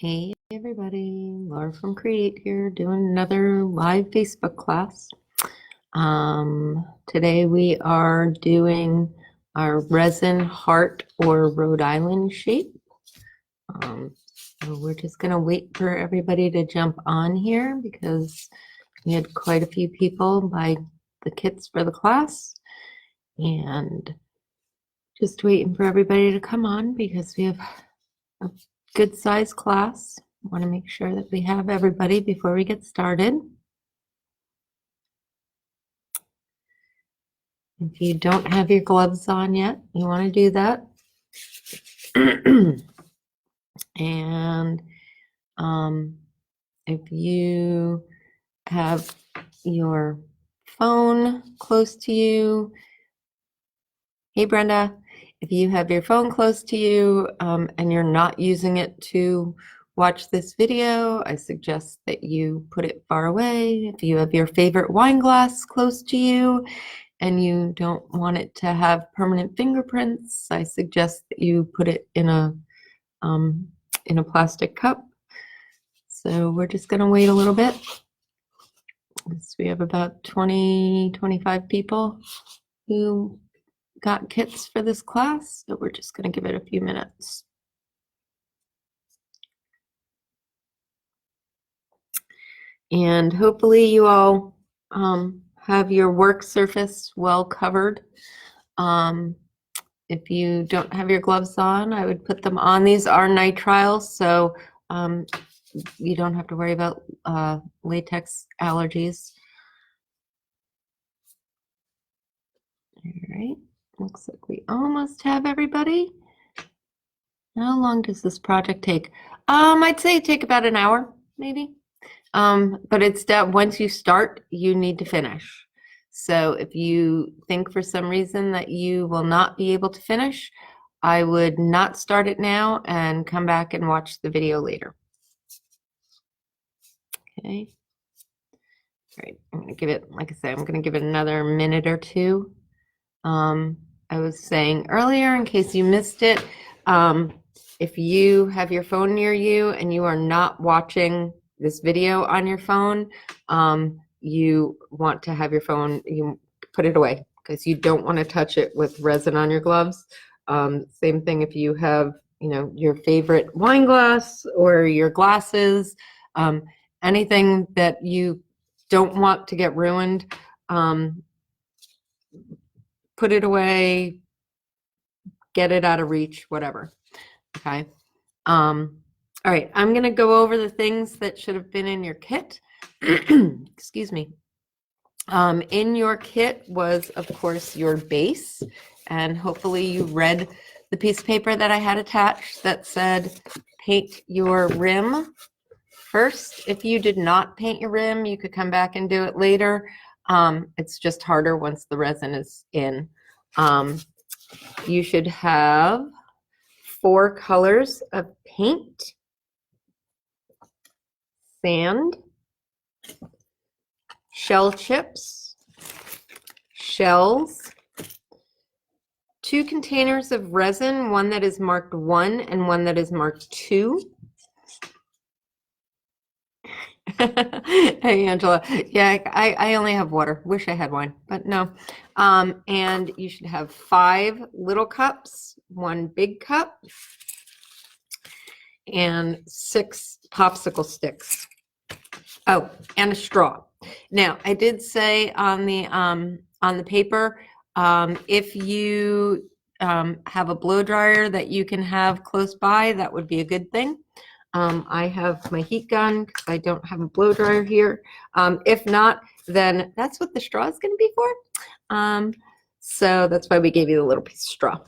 Hey everybody, Laura from Create here doing another live Facebook class. Today we are doing our resin heart or Rhode Island shape. So we're just gonna wait for everybody to jump on here because we had quite a few people buy the kits for the class, and just waiting for everybody to come on because we have a good sized class. Want to make sure that we have everybody before we get started. If you don't have your gloves on yet, you want to do that. And if you have your phone close to you, hey Brenda, if you have your phone close to you and you're not using it to watch this video, I suggest that you put it far away. If you have your favorite wine glass close to you and you don't want it to have permanent fingerprints, I suggest that you put it in a plastic cup. So we're just going to wait a little bit. So we have about 25 people who got kits for this class, so we're just going to give it a few minutes. And hopefully you all have your work surface well covered. If you don't have your gloves on, I would put them on. These are nitriles, so you don't have to worry about latex allergies. All right, looks like we almost have everybody. How long does this project take? I'd say take about an hour, maybe. But it's that once you start, you need to finish. So if you think for some reason that you will not be able to finish, I would not start it now and come back and watch the video later. Okay. All right, I'm going to give it, like I said, I'm going to give it another minute or two. I was saying earlier, in case you missed it, if you have your phone near you and you are not watching this video on your phone, you want to have your phone, you put it away because you don't want to touch it with resin on your gloves. Same thing if you have, your favorite wine glass or your glasses, anything that you don't want to get ruined, put it away, get it out of reach, whatever. Okay. All right, I'm going to go over the things that should have been in your kit. Excuse me. In your kit was, of course, your base, and hopefully you read the piece of paper that I had attached that said paint your rim first. If you did not paint your rim, you could come back and do it later. It's just harder once the resin is in. You should have 4 colors of paint: sand, shell chips, shells, 2 containers of resin, one that is marked 1 and one that is marked 2. Hey, Angela. Yeah, I only have water. Wish I had wine, but no. And you should have 5 little cups, 1 big cup, and 6 popsicle sticks. Oh, and a straw. Now, I did say on the paper, if you have a blow dryer that you can have close by, that would be a good thing. I have my heat gun because I don't have a blow dryer here. If not, then that's what the straw is going to be for. So that's why we gave you the little piece of straw.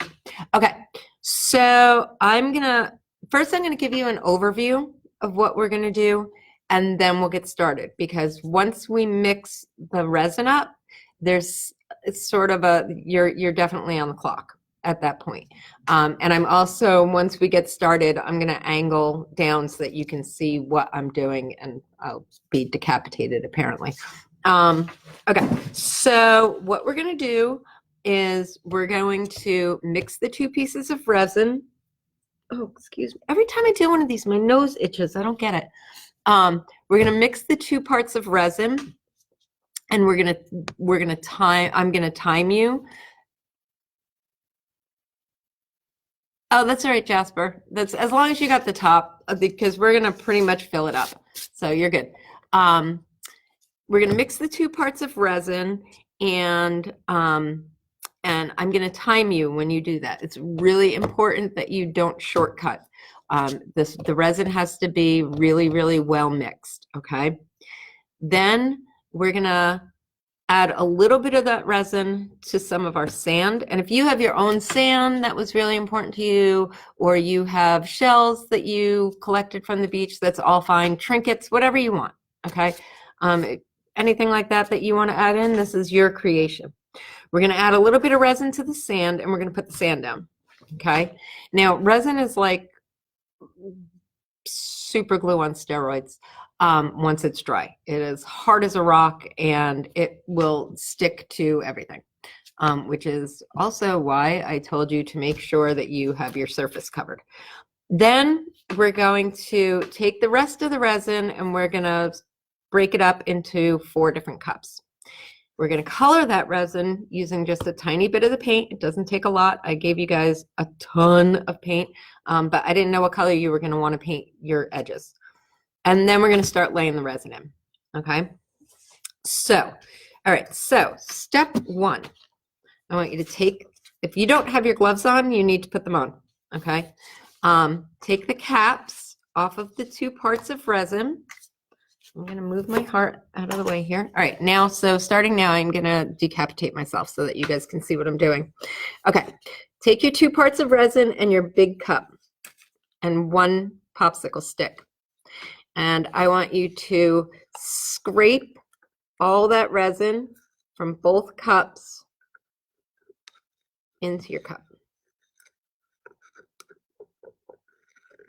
Okay, so first I'm going to give you an overview of what we're going to do, and then we'll get started, because once we mix the resin up, it's sort of you're definitely on the clock at that point. And I'm also, once we get started, I'm going to angle down so that you can see what I'm doing, and I'll be decapitated apparently. Okay, so what we're going to do is we're going to mix the 2 pieces of resin Oh, excuse me. Every time I do one of these, my nose itches. I don't get it. We're gonna mix the 2 parts of resin, and we're gonna time. I'm gonna time you. Oh, that's all right, Jasper. That's as long as you got the top, because we're gonna pretty much fill it up. So you're good. We're gonna mix the 2 parts of resin, and I'm gonna time you when you do that. It's really important that you don't shortcut. The resin has to be really, really well mixed. Okay. Then we're gonna add a little bit of that resin to some of our sand. And if you have your own sand that was really important to you, or you have shells that you collected from the beach, that's all fine. Trinkets, whatever you want, okay? Anything like that that you want to add in, this is your creation. We're going to add a little bit of resin to the sand, and we're going to put the sand down, okay? Now, resin is like super glue on steroids. Once it's dry, it is hard as a rock, and it will stick to everything, which is also why I told you to make sure that you have your surface covered. Then we're going to take the rest of the resin, and we're going to break it up into 4 different cups. We're going to color that resin using just a tiny bit of the paint. It doesn't take a lot. I gave you guys a ton of paint, but I didn't know what color you were going to want to paint your edges. And then we're going to start laying the resin in, okay? So, all right, so step 1, I want you to take, if you don't have your gloves on, you need to put them on, okay? Take the caps off of the 2 parts of resin. I'm going to move my heart out of the way here. All right, now, so starting now, I'm going to decapitate myself so that you guys can see what I'm doing. Okay, take your 2 parts of resin and your big cup and 1 popsicle stick. And I want you to scrape all that resin from both cups into your cup.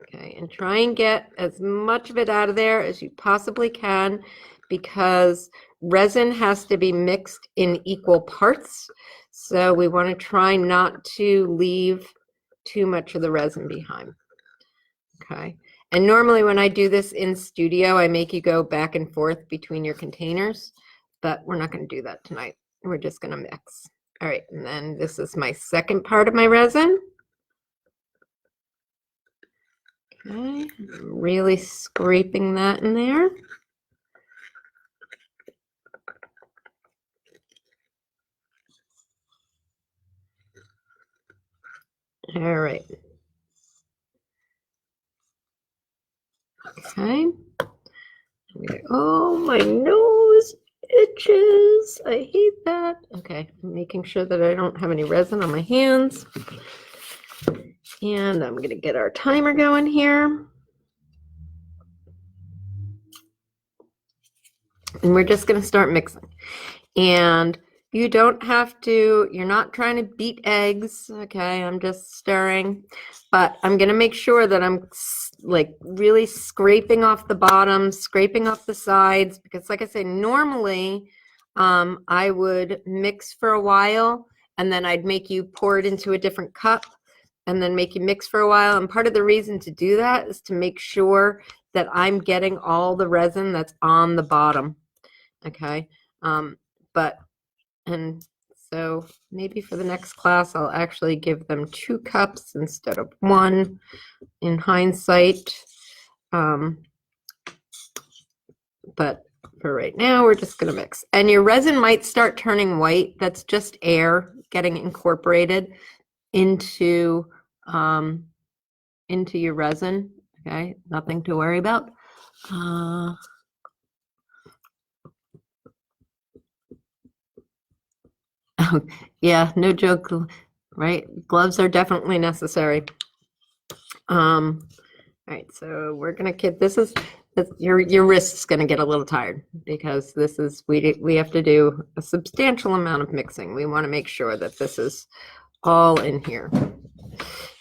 Okay, and try and get as much of it out of there as you possibly can, because resin has to be mixed in equal parts. So we want to try not to leave too much of the resin behind. Okay. And normally when I do this in studio, I make you go back and forth between your containers, but we're not going to do that tonight. We're just going to mix. All right, and then this is my second part of my resin. Okay, really scraping that in there. All right. Okay. Oh, my nose itches. I hate that. Okay, I'm making sure that I don't have any resin on my hands. And I'm going to get our timer going here. And we're just going to start mixing. And you don't have to, you're not trying to beat eggs. Okay, I'm just stirring. But I'm going to make sure that I'm like really scraping off the bottom, scraping off the sides, because like I said, normally I would mix for a while, and then I'd make you pour it into a different cup, and then make you mix for a while. And part of the reason to do that is to make sure that I'm getting all the resin that's on the bottom. Okay, and so maybe for the next class, I'll actually give them 2 cups instead of 1 in hindsight. But for right now, we're just going to mix. And your resin might start turning white. That's just air getting incorporated into your resin. Okay, nothing to worry about. Yeah, no joke, right? Gloves are definitely necessary. All right, so we're gonna get this is your wrist's gonna get a little tired, because this is we have to do a substantial amount of mixing. We want to make sure that this is all in here.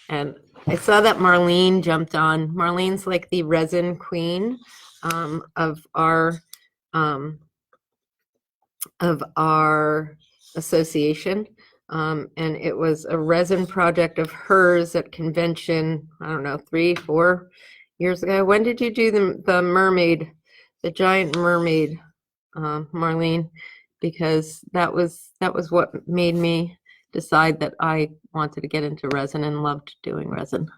And I saw that Marlene jumped on. Marlene's like the resin queen of our association. And it was a resin project of hers at convention, I don't know, 3-4 years ago. When did you do the mermaid, the giant mermaid, Marlene? Because that was what made me decide that I wanted to get into resin and loved doing resin.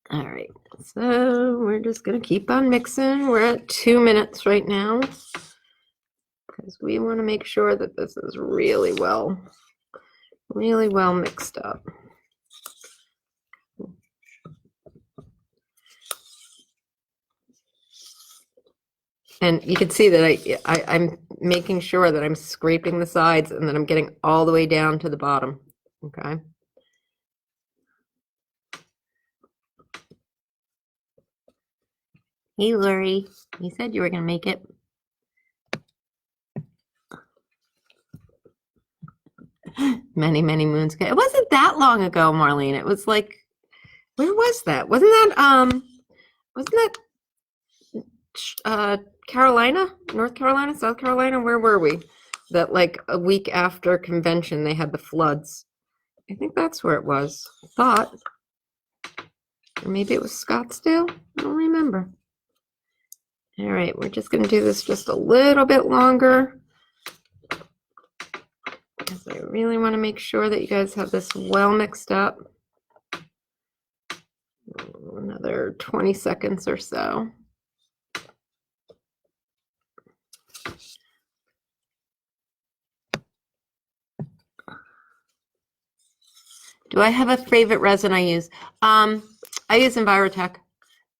All right, so we're just gonna keep on mixing. We're at 2 minutes right now because we want to make sure that this is really well mixed up. And you can see that I'm making sure that I'm scraping the sides and that I'm getting all the way down to the bottom, okay? Hey, Lori, you said you were going to make it. Many, many moons ago. It wasn't that long ago, Marlene. It was like, where was that? Wasn't that Carolina, North Carolina, South Carolina? Where were we? That like a week after convention, they had the floods. I think that's where it was. I thought. Or maybe it was Scottsdale. I don't remember. All right, we're just going to do this just a little bit longer because I really want to make sure that you guys have this well mixed up. Another 20 seconds or so. Do I have a favorite resin I use? I use Envirotech.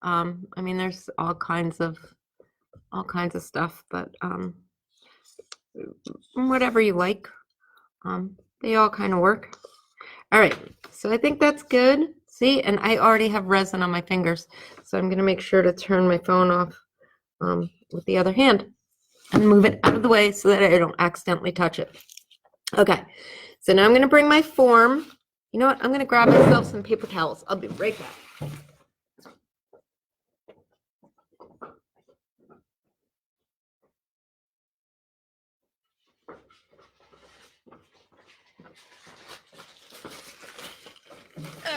I mean, there's all kinds of stuff, but whatever you like, they all kind of work. All right, so I think that's good. See, and I already have resin on my fingers, so I'm going to make sure to turn my phone off with the other hand and move it out of the way so that I don't accidentally touch it. Okay, so now I'm going to bring my form. You know what? I'm going to grab myself some paper towels. I'll be right back.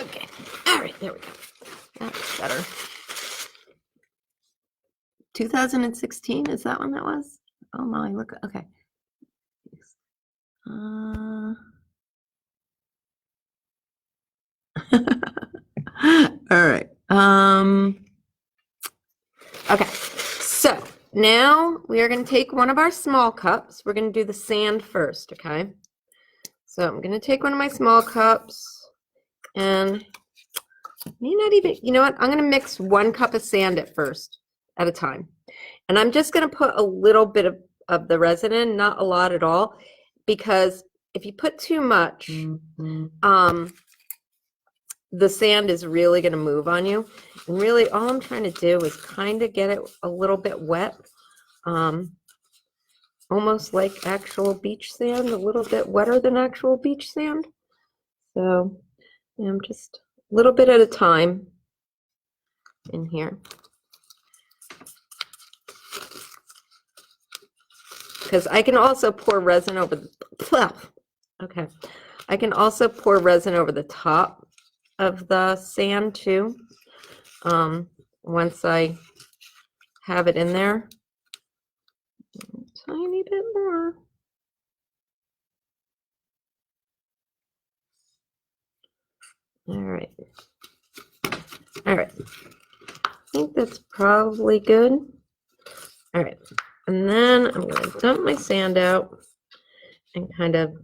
Okay, all right, there we go. That's better. 2016, is that when that was? Oh my, look, okay. All right. Okay, so now we are going to take one of our small cups. We're going to do the sand first, okay? So I'm going to take one of my small cups and may not even, you know what? I'm going to mix 1 cup of sand at a time. And I'm just going to put a little bit of the resin in, not a lot at all, because if you put too much, the sand is really going to move on you. And really all I'm trying to do is kind of get it a little bit wet, almost like actual beach sand, a little bit wetter than actual beach sand. So I'm just a little bit at a time in here. Because I can also pour resin over the, okay. I can also pour resin over the top of the sand too. Once I have it in there, a tiny bit more. All right. All right. I think that's probably good. All right. And then I'm going to dump my sand out and kind of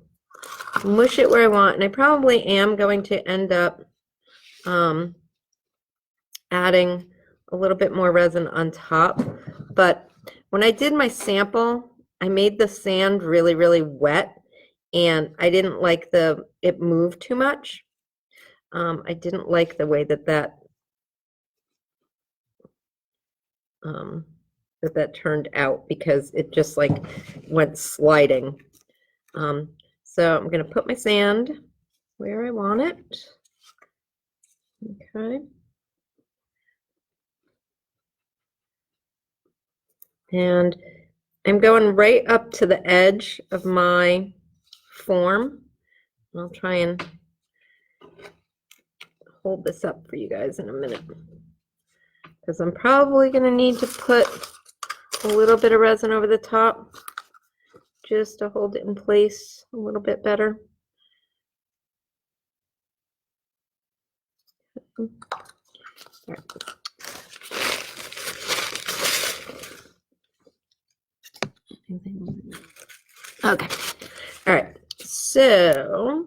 mush it where I want. And I probably am going to end up adding a little bit more resin on top. But when I did my sample, I made the sand really, really wet. And I didn't like it moved too much. I didn't like the way that turned out because it just like went sliding. So I'm going to put my sand where I want it. Okay. And I'm going right up to the edge of my form. I'll try and hold this up for you guys in a minute, because I'm probably going to need to put a little bit of resin over the top just to hold it in place a little bit better. All right. Okay. All right. So,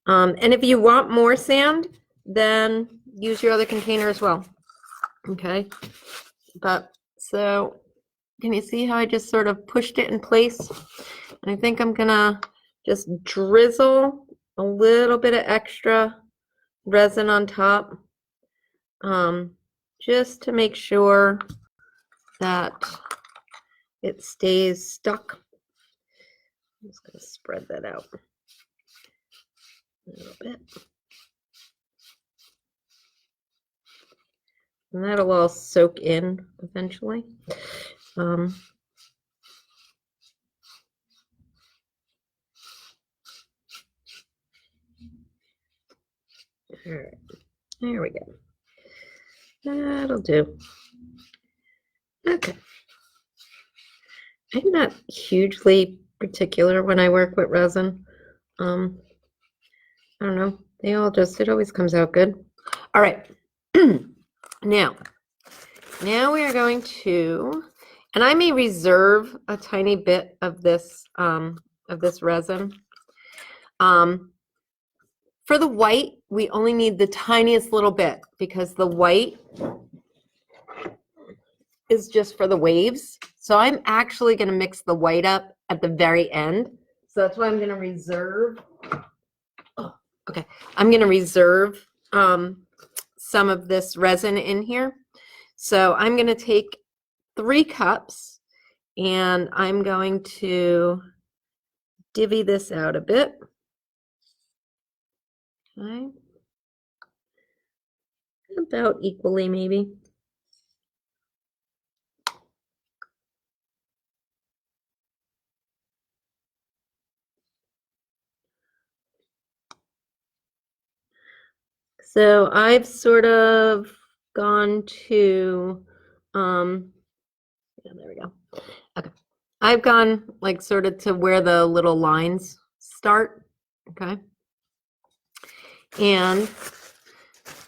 and if you want more sand, then use your other container as well. Okay. But so, can you see how I just sort of pushed it in place? And I think I'm gonna just drizzle a little bit of extra resin on top, just to make sure that it stays stuck. I'm just going to spread that out a little bit. And that'll all soak in eventually. All right, there we go. That'll do. Okay. I'm not hugely particular when I work with resin. I don't know. It always comes out good. All right. Now we are going to, and I may reserve a tiny bit of this resin. For the white, we only need the tiniest little bit, because the white is just for the waves. So I'm actually going to mix the white up at the very end. So that's why I'm going to reserve. Oh, okay. I'm going to reserve some of this resin in here. So I'm going to take 3 cups and I'm going to divvy this out a bit. Okay. About equally, maybe. So I've sort of gone to, yeah, there we go. Okay. I've gone like sort of to where the little lines start. Okay. And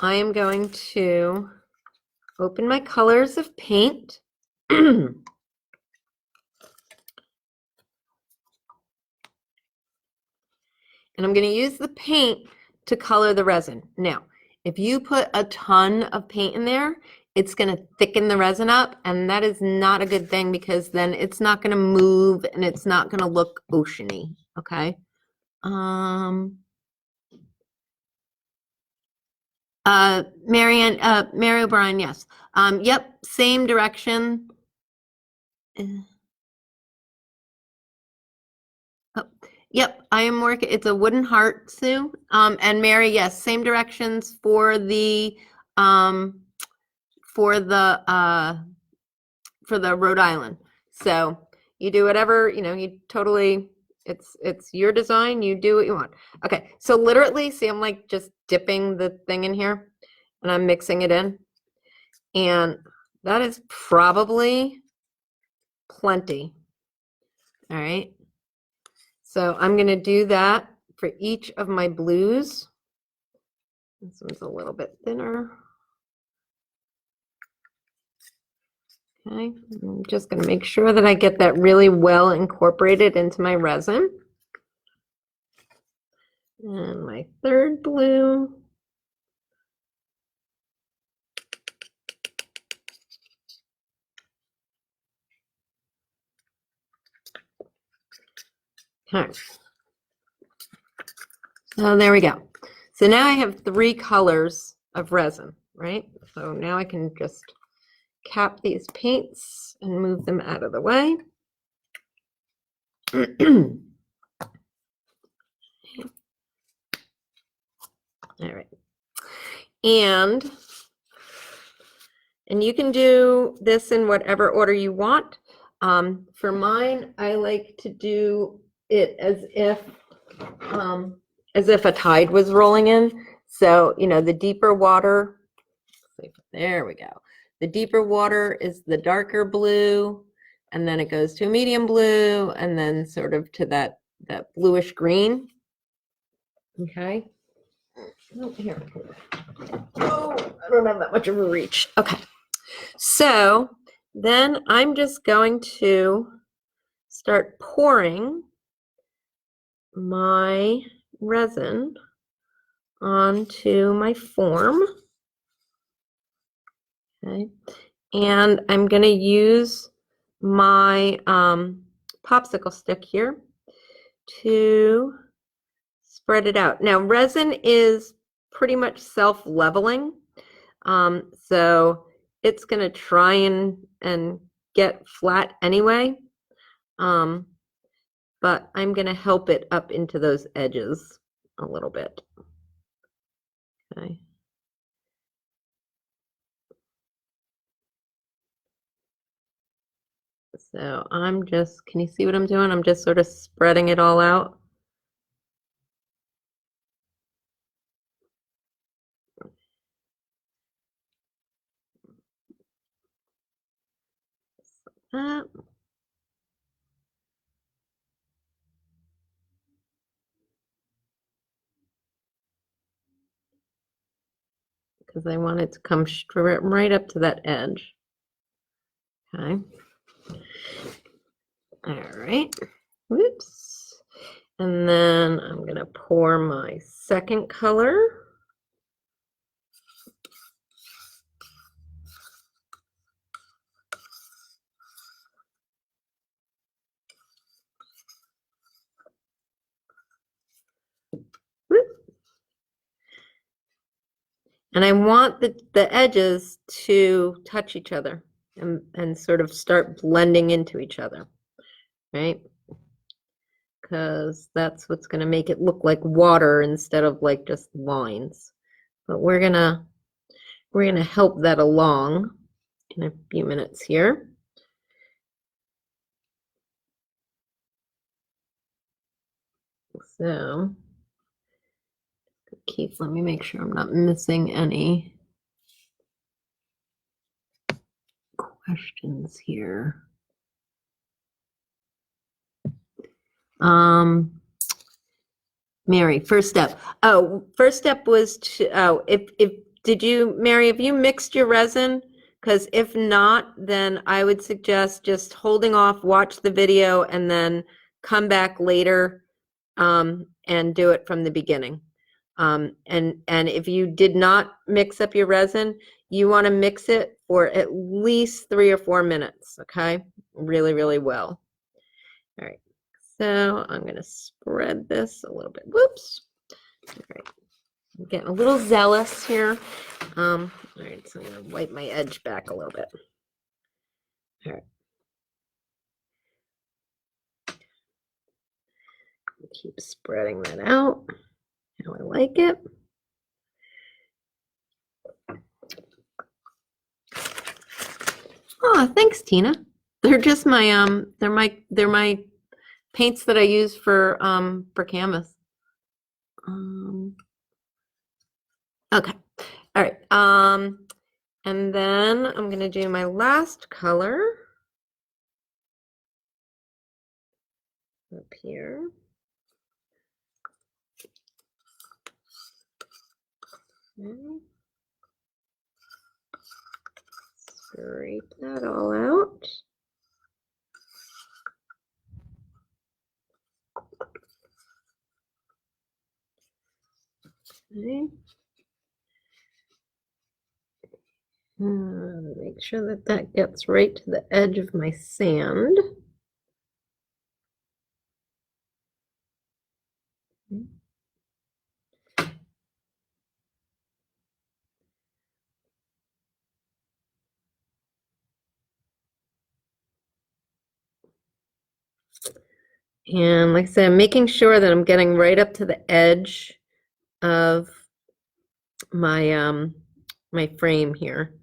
I am going to open my colors of paint. And I'm going to use the paint to color the resin. Now, if you put a ton of paint in there, it's going to thicken the resin up, and that is not a good thing, because then it's not going to move and it's not going to look oceany. Okay. Mary O'Brien, yes. Yep, same direction. Oh, yep, I am working. It's a wooden heart, Sue. And Mary, yes, same directions for the Rhode Island. So you do whatever, you totally, it's your design, you do what you want. Okay, so literally, see, I'm like just dipping the thing in here and I'm mixing it in. And that is probably plenty. All right. So I'm going to do that for each of my blues. This one's a little bit thinner. Okay, I'm just going to make sure that I get that really well incorporated into my resin. And my third blue. Okay. So there we go. So now I have 3 colors of resin, right? So now I can just cap these paints and move them out of the way. All right. And you can do this in whatever order you want. For mine, I like to do it as if a tide was rolling in. So, you know, the deeper water, there we go. The deeper water is the darker blue, and then it goes to a medium blue, and then sort of to that bluish green. Okay. Oh, here. Oh, I don't have that much of a reach. Okay. So then I'm just going to start pouring my resin onto my form. Okay. And I'm going to use my popsicle stick here to spread it out. Now, resin is pretty much self-leveling, so it's going to try and get flat anyway, but I'm going to help it up into those edges a little bit. Okay. So I'm just, can you see what I'm doing? I'm just sort of spreading it all out. That. Because I want it to come straight right up to that edge. Okay. All right. Whoops. And then I'm going to pour my second color. Whoop. And I want the edges to touch each other and sort of start blending into each other, right? Because that's what's going to make it look like water instead of like just lines. But we're gonna help that along in a few minutes here. So Keith, let me make sure I'm not missing any questions here. Mary, first step. Oh, first step was to, oh, if did you, Mary, have you mixed your resin? Because if not, then I would suggest just holding off, watch the video, and then come back later and do it from the beginning. And if you did not mix up your resin, you want to mix it for at least 3 or 4 minutes, okay? Really, really well. All right. So I'm going to spread this a little bit. Whoops. All right. I'm getting a little zealous here. All right, so I'm going to wipe my edge back a little bit. All right. Keep spreading that out how I like it. Oh, thanks, Tina. They're just my they're my paints that I use for canvas. Okay. All right. And then I'm going to do my last color up here. Okay. Scrape that all out. Okay. Make sure that that gets right to the edge of my sand. Okay. And like I said, I'm making sure that I'm getting right up to the edge of my my frame here.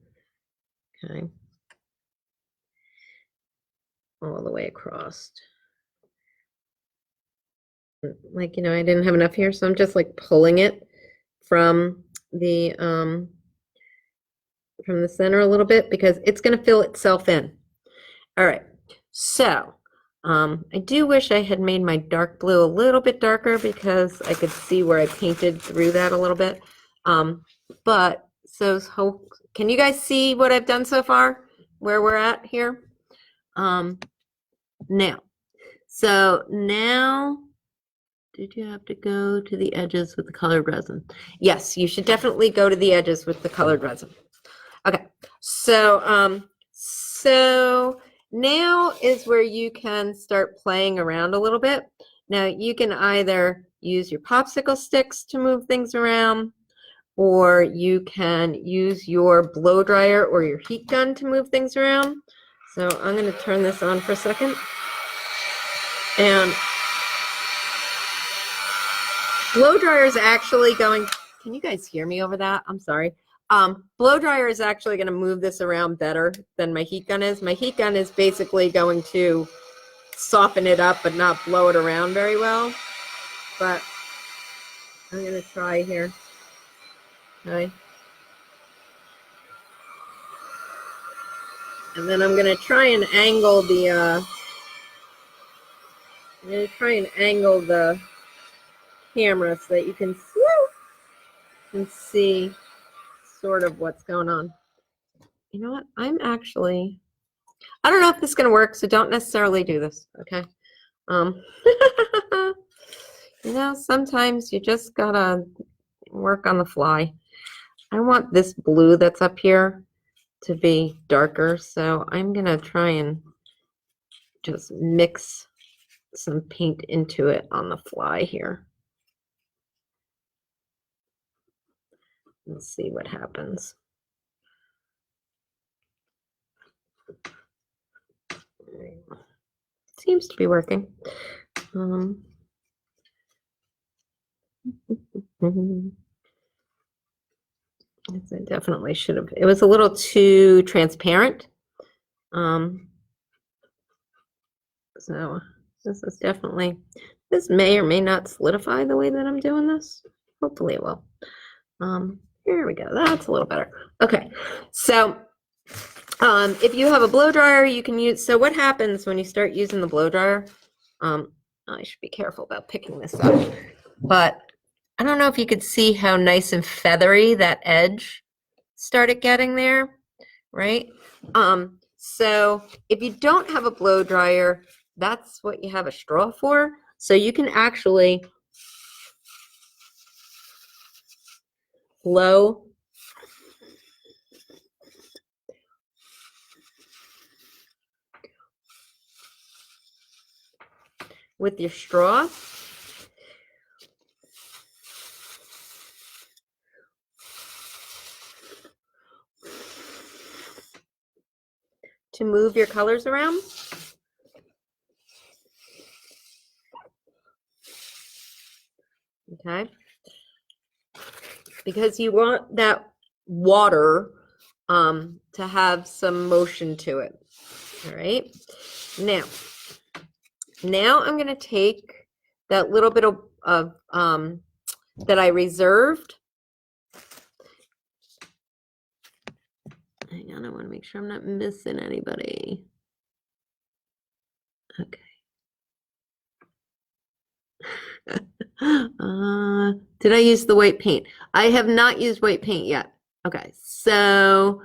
Okay. all the way across. Like, I didn't have enough here, so I'm just like pulling it from the center a little bit because it's going to fill itself in. All right, so I do wish I had made my dark blue a little bit darker because I could see where I painted through that a little bit. But so can you guys see what I've done so far, where we're at here? Now, did you have to go to the edges with the colored resin? Yes, you should definitely go to the edges with the colored resin. Okay, so now is where you can start playing around a little bit. Now you can either use your popsicle sticks to move things around, or you can use your blow dryer or your heat gun to move things around. So I'm going to turn this on for a second. And blow dryer is actually going, can you guys hear me over that? I'm sorry. Blow dryer is actually going to move this around better than my heat gun is. My heat gun is basically going to soften it up but not blow it around very well. But I'm going to try here. Okay. And then I'm going to try and angle the camera so that you can see sort of what's going on. You know what? I don't know if this is going to work, so don't necessarily do this, okay? Sometimes you just gotta work on the fly. I want this blue that's up here to be darker, so I'm going to try and just mix some paint into it on the fly here. Let's see what happens. Seems to be working. I definitely should have. It was a little too transparent. So this may or may not solidify the way that I'm doing this. Hopefully it will. Here we go. That's a little better. Okay. So if you have a blow dryer, you can use, so what happens when you start using the blow dryer? I should be careful about picking this up, but I don't know if you could see how nice and feathery that edge started getting there, right? So if you don't have a blow dryer, that's what you have a straw for. So you can actually blow with your straw. To move your colors around. Okay. Because you want that water to have some motion to it. All right. Now I'm going to take that little bit of that I reserved. Hang on, I want to make sure I'm not missing anybody. Okay. Did I use the white paint? I have not used white paint yet. Okay, so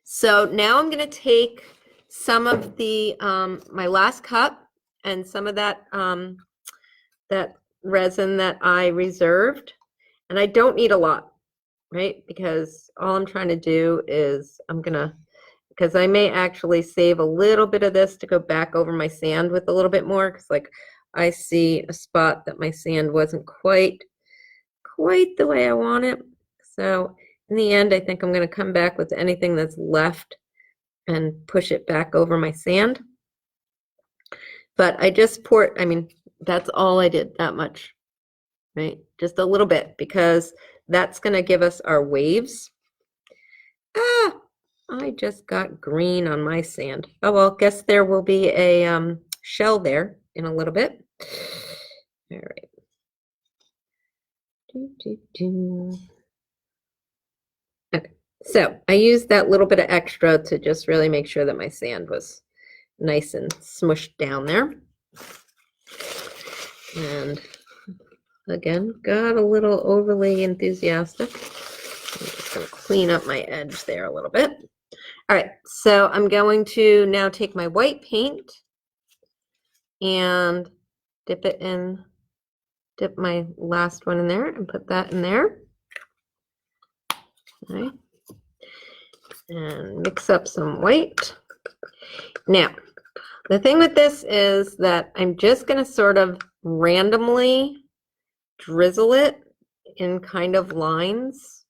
so now I'm going to take some of the my last cup and some of that that resin that I reserved, and I don't need a lot, right? Because all I'm trying to do is because I may actually save a little bit of this to go back over my sand with a little bit more, because like I see a spot that my sand wasn't quite the way I want it. So in the end, I think I'm going to come back with anything that's left and push it back over my sand. But I just poured, I mean, that's all I did, that much, right? Just a little bit, because that's going to give us our waves. I just got green on my sand. Oh, well, guess there will be a shell there in a little bit. All right. Okay, so I used that little bit of extra to just really make sure that my sand was nice and smushed down there. And again, got a little overly enthusiastic. I'm just going to clean up my edge there a little bit. All right, so I'm going to now take my white paint and dip my last one in there and put that in there. Okay. And mix up some white. Now, the thing with this is that I'm just going to sort of randomly drizzle it in kind of lines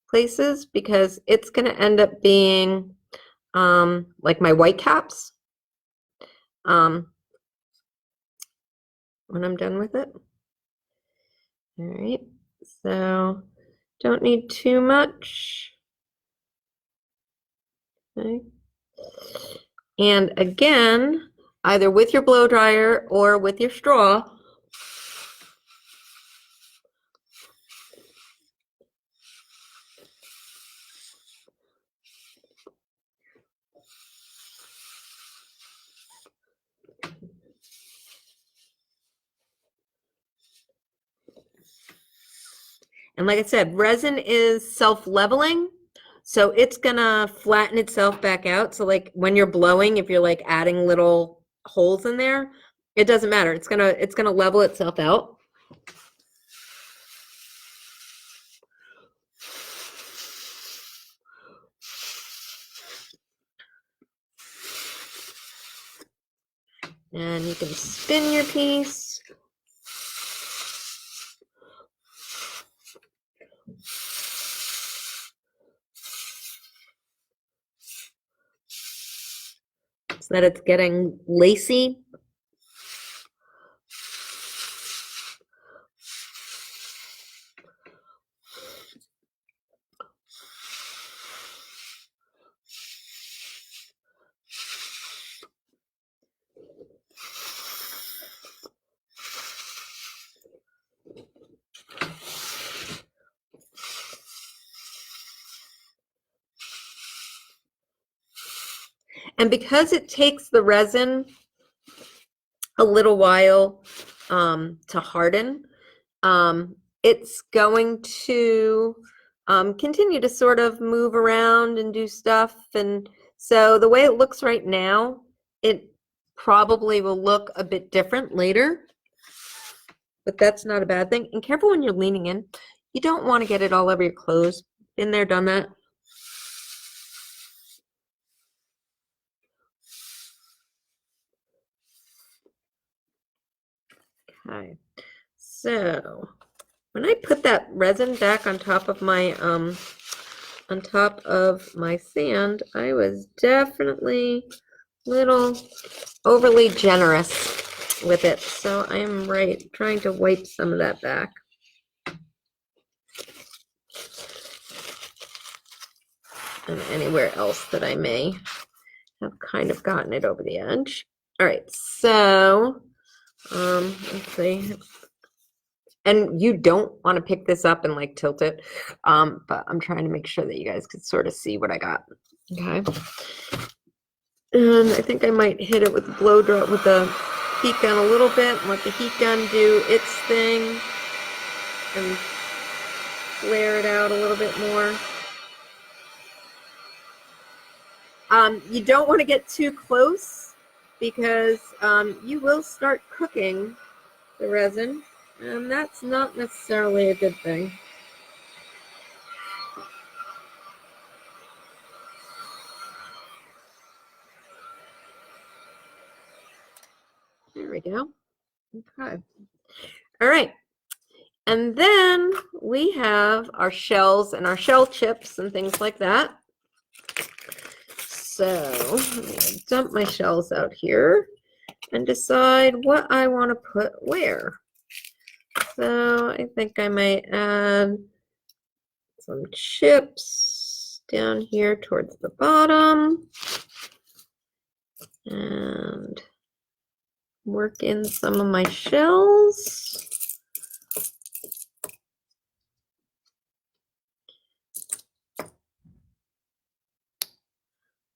places because it's going to end up being like my white caps when I'm done with it. All right, so don't need too much. Okay. And again, either with your blow dryer or with your straw, and like I said, resin is self-leveling, so it's gonna flatten itself back out. So like when you're blowing, if you're like adding little holes in there, it doesn't matter. It's gonna level itself out. And you can spin your piece. So that it's getting lacy. And because it takes the resin a little while to harden, it's going to continue to sort of move around and do stuff. And so the way it looks right now, it probably will look a bit different later, but that's not a bad thing. And careful when you're leaning in. You don't want to get it all over your clothes. Been there, done that. Okay, so when I put that resin back on top of my sand, I was definitely a little overly generous with it. So I am trying to wipe some of that back. And anywhere else that I may have kind of gotten it over the edge. All right, so let's see. And you don't want to pick this up and like tilt it, but I'm trying to make sure that you guys could sort of see what I got. Okay. And I think I might hit it with the blow dry with the heat gun a little bit and let the heat gun do its thing and flare it out a little bit more. You don't want to get too close because you will start cooking the resin, and that's not necessarily a good thing. There we go. Okay. All right. And then we have our shells and our shell chips and things like that. So I'm going to dump my shells out here and decide what I want to put where. So I think I might add some chips down here towards the bottom and work in some of my shells.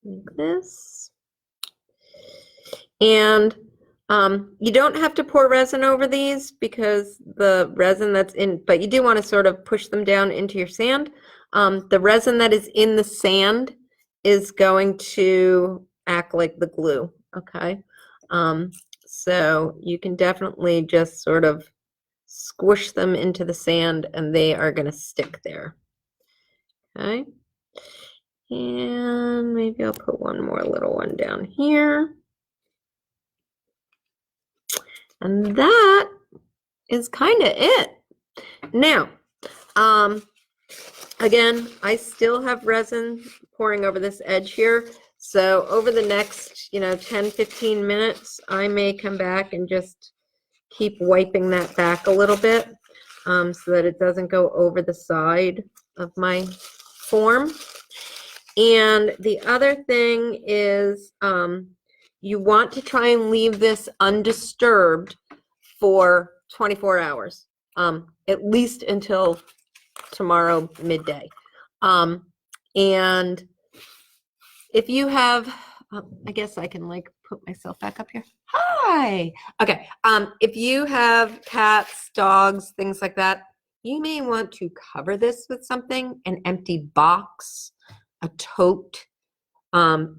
Like this. And you don't have to pour resin over these because the resin that's in, but you do want to sort of push them down into your sand. The resin that is in the sand is going to act like the glue, okay? So you can definitely just sort of squish them into the sand and they are going to stick there, okay? And maybe I'll put one more little one down here. And that is kind of it. Now, again, I still have resin pouring over this edge here. So over the next, 10, 15 minutes, I may come back and just keep wiping that back a little bit so that it doesn't go over the side of my form. And the other thing is you want to try and leave this undisturbed for 24 hours, at least until tomorrow midday. And if you have, I guess I can like put myself back up here. Hi. Okay. If you have cats, dogs, things like that, you may want to cover this with something, an empty box, a tote,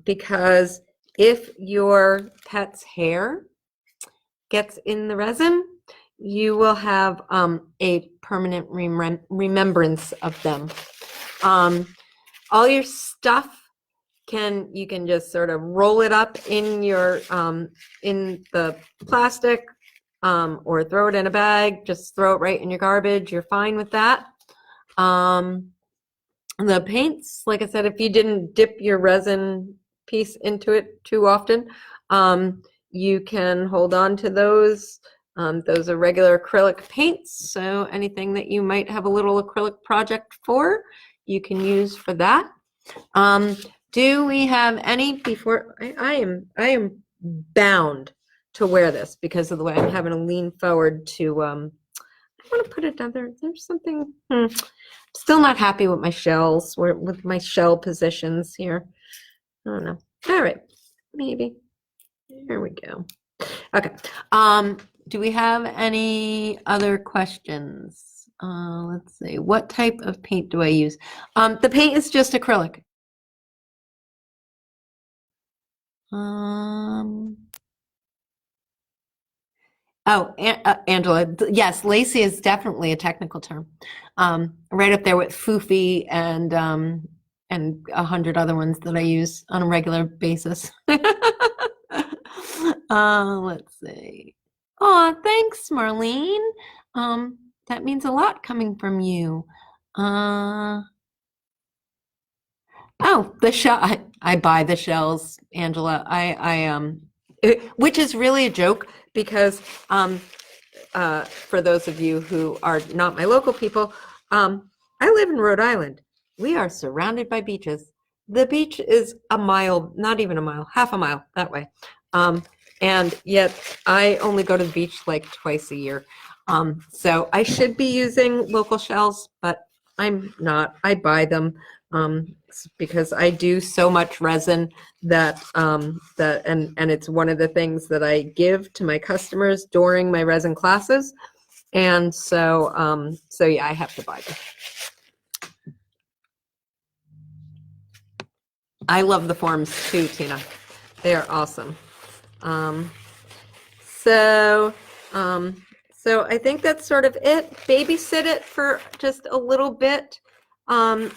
because if your pet's hair gets in the resin, you will have a permanent remembrance of them. All your stuff you can just sort of roll it up in your in the plastic or throw it in a bag. Just throw it right in your garbage. You're fine with that. The paints, like I said, if you didn't dip your resin piece into it too often, you can hold on to those. Those are regular acrylic paints, so anything that you might have a little acrylic project for, you can use for that. Do we have any before? I am bound to wear this because of the way I'm having to lean forward to. I want to put it down there. There's something. Still not happy with my shells, with my shell positions here. I don't know. All right, maybe. There we go. Okay. Do we have any other questions? Let's see. What type of paint do I use? The paint is just acrylic. Angela, yes, lacy is definitely a technical term. Right up there with foofy and 100 other ones that I use on a regular basis. Let's see. Oh, thanks, Marlene. That means a lot coming from you. Oh, the shell. I buy the shells, Angela. Which is really a joke because for those of you who are not my local people, I live in Rhode Island. We are surrounded by beaches. The beach is a mile, not even a mile, half a mile that way. And yet I only go to the beach like twice a year. So I should be using local shells, but I'm not. I buy them because I do so much resin that and it's one of the things that I give to my customers during my resin classes. And so yeah, I have to buy them. I love the forms too, Tina. They are awesome. So I think that's sort of it. Babysit it for just a little bit, and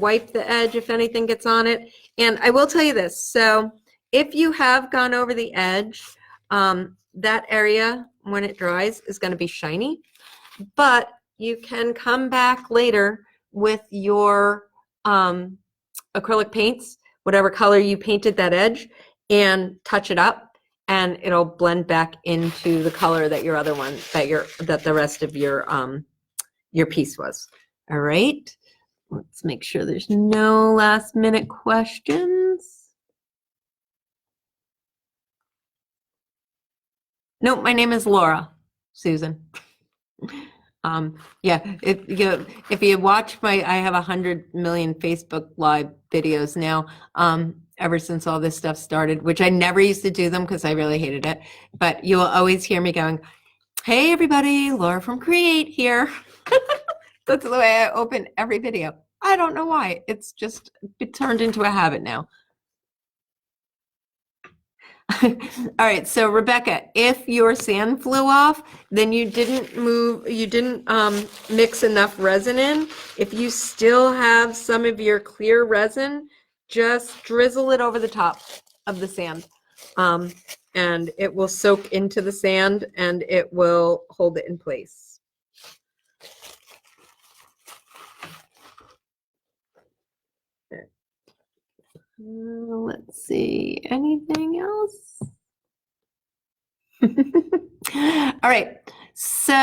wipe the edge if anything gets on it. And I will tell you this. So if you have gone over the edge, that area when it dries is going to be shiny, but you can come back later with your acrylic paints, whatever color you painted that edge, and touch it up, and it'll blend back into the color that your other one that the rest of your piece was. All right. Let's make sure there's no last minute questions. Nope, my name is Laura, Susan. Yeah, if you watch I have 100 million Facebook Live videos now, ever since all this stuff started, which I never used to do them because I really hated it. But you will always hear me going, "Hey everybody, Laura from Create here." That's the way I open every video. I don't know why. It turned into a habit now. All right, so Rebecca, if your sand flew off, then you didn't mix enough resin in. If you still have some of your clear resin, just drizzle it over the top of the sand. And it will soak into the sand and it will hold it in place. Let's see, anything else? All right, so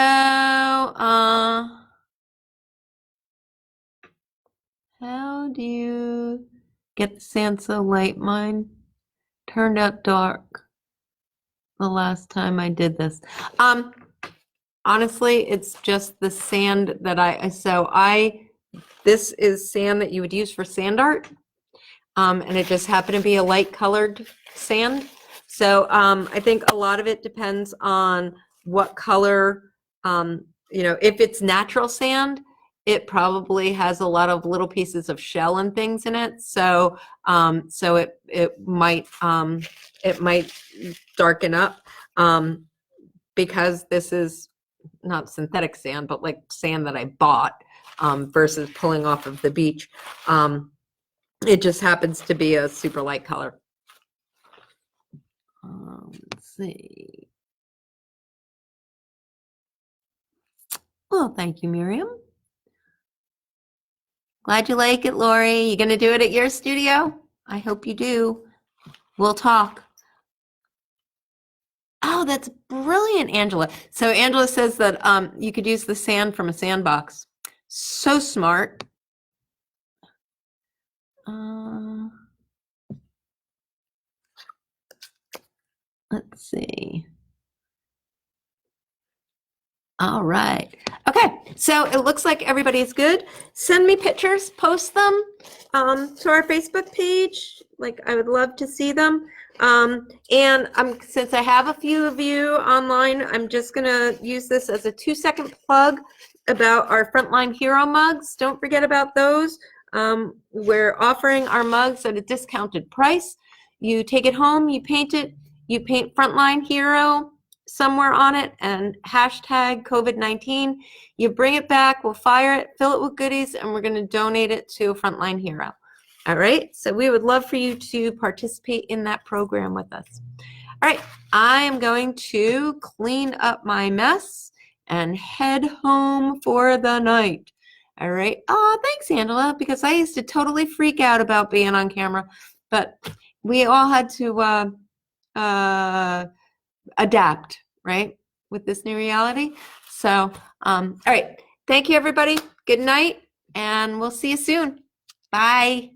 how do you get the sand so light? Mine turned out dark the last time I did this. Honestly, it's just the sand that this is sand that you would use for sand art. And it just happened to be a light colored sand. So I think a lot of it depends on what color, if it's natural sand, it probably has a lot of little pieces of shell and things in it. So it might darken up because this is not synthetic sand, but like sand that I bought versus pulling off of the beach. It just happens to be a super light color. Let's see. Well, thank you, Miriam. Glad you like it, Lori. You gonna do it at your studio? I hope you do. We'll talk. Oh, that's brilliant, Angela. So Angela says that you could use the sand from a sandbox. So smart. Let's see. All right. Okay, so it looks like everybody's good. Send me pictures, post them to our Facebook page. Like, I would love to see them. And since I have a few of you online, I'm just gonna use this as a 2-second plug about our Frontline Hero mugs. Don't forget about those. We're offering our mugs at a discounted price. You take it home, you paint it, you paint Frontline Hero somewhere on it and hashtag COVID-19. You bring it back, we'll fire it, fill it with goodies, and we're going to donate it to a Frontline Hero. All right, so we would love for you to participate in that program with us. All right, I am going to clean up my mess and head home for the night. All right. Oh, thanks, Angela, because I used to totally freak out about being on camera, but we all had to adapt, right, with this new reality. So, all right. Thank you, everybody. Good night, and we'll see you soon. Bye.